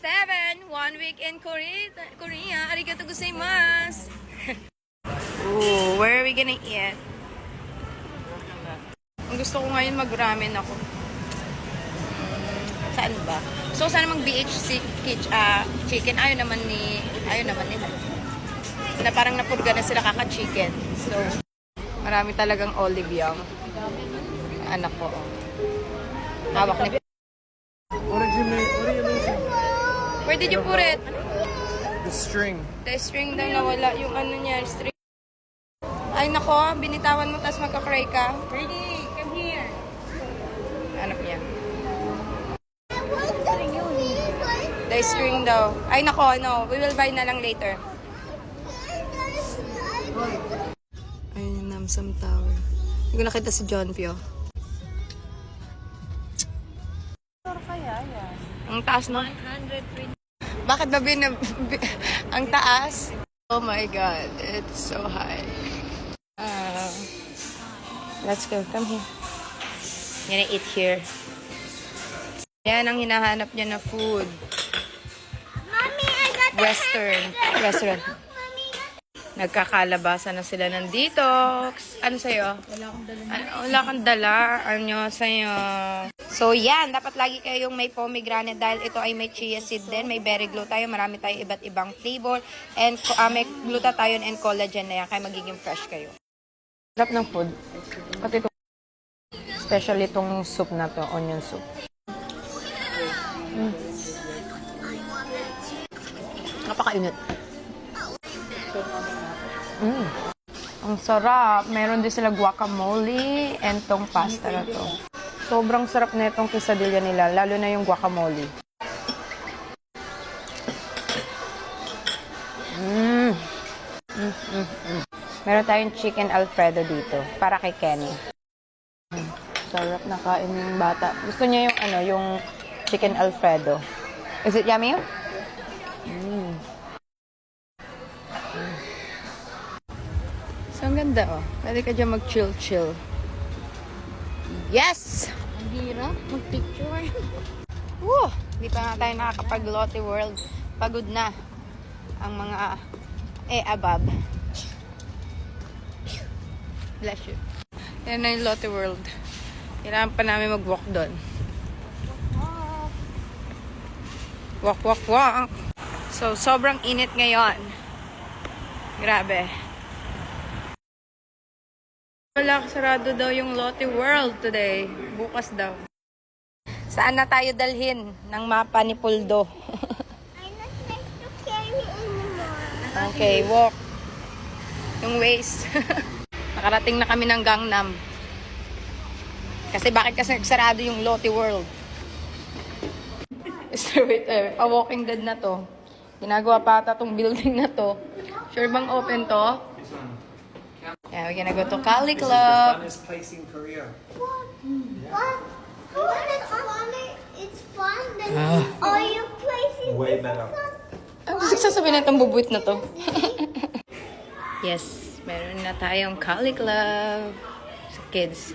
7, 1 week in Korea. Arigato gozaimasu. Ooh, where are we gonna eat? Ang gusto ko ngayon mag-ramen ako. Saan ba? So, sana mag-BHC chicken. Ayaw naman nila. Na parang napurga na sila kaka-chicken. So, marami talagang olive yung anak ko. Hawak na. What are you losing? Where did you put it? The string. The string daw nawala. Yung ano niya, string. Ay nako, binitawan mo tapos magka-cry ka. Ready, come here. Anak niya. The string daw. Ay nako, no. We will buy na lang later. Ayun yung Namsam Tower. Hindi ko nakita si John Pio. Ang taas na. 120. Bakit ba ang taas? Oh my God, it's so high. Let's go, come here. Gonna eat here. Yan ang hinahanap niya na food. Mommy, I got the Western restaurant. Nagkakalabasa na sila ng detox. Ano sa'yo? Wala kang dala. Ano sa'yo? So, yan. Dapat lagi kayong may pomegranate dahil ito ay may chia seed din. May berry glue tayo. Marami tayo iba't ibang flavor. And may glutathione and collagen na yan. Kaya magiging fresh kayo. Sarap ng food. Pati ito. Especially itong soup na to. Onion soup. Napakainit. Ang sarap. Meron din sila guacamole and tong pasta na to. Sobrang sarap na itong quesadilla nila, lalo na yung guacamole. Meron tayong chicken alfredo dito, para kay Kenny. Sarap na kain yung bata. Gusto niya yung yung chicken alfredo. Is it yummy? So, ang ganda, oh. Pwede ka dyan mag-chill-chill. Yes! Ang hirap mag-picture. Woo! Hindi pa nga tayo nakakapag-Lotte World. Pagod na ang mga abab. Bless you. Yan na yung Lotte World. Kailangan pa namin mag-walk doon. Walk, walk, walk. So, sobrang init ngayon. Grabe. Wala, sarado daw yung Lotte World today. Bukas daw. Saan na tayo dalhin ng mapa ni Puldo? I'm not nice to carry anymore. Okay, walk. Yung waist. Nakarating na kami ng Gangnam. Kasi bakit kasi nagsarado yung Lotte World? Wait, pa-Walking Dead na to. Ginagawa pa ata tong building na to. Sure bang open to? Yeah, we're gonna go to Kali This is the Club. funnest place in Korea. What? What? It's fun. It's fun. Then are you placing Way better. Ang gusto sasabihin na itong bubuit na to. Yes, meron na tayong Kali Club sa kids.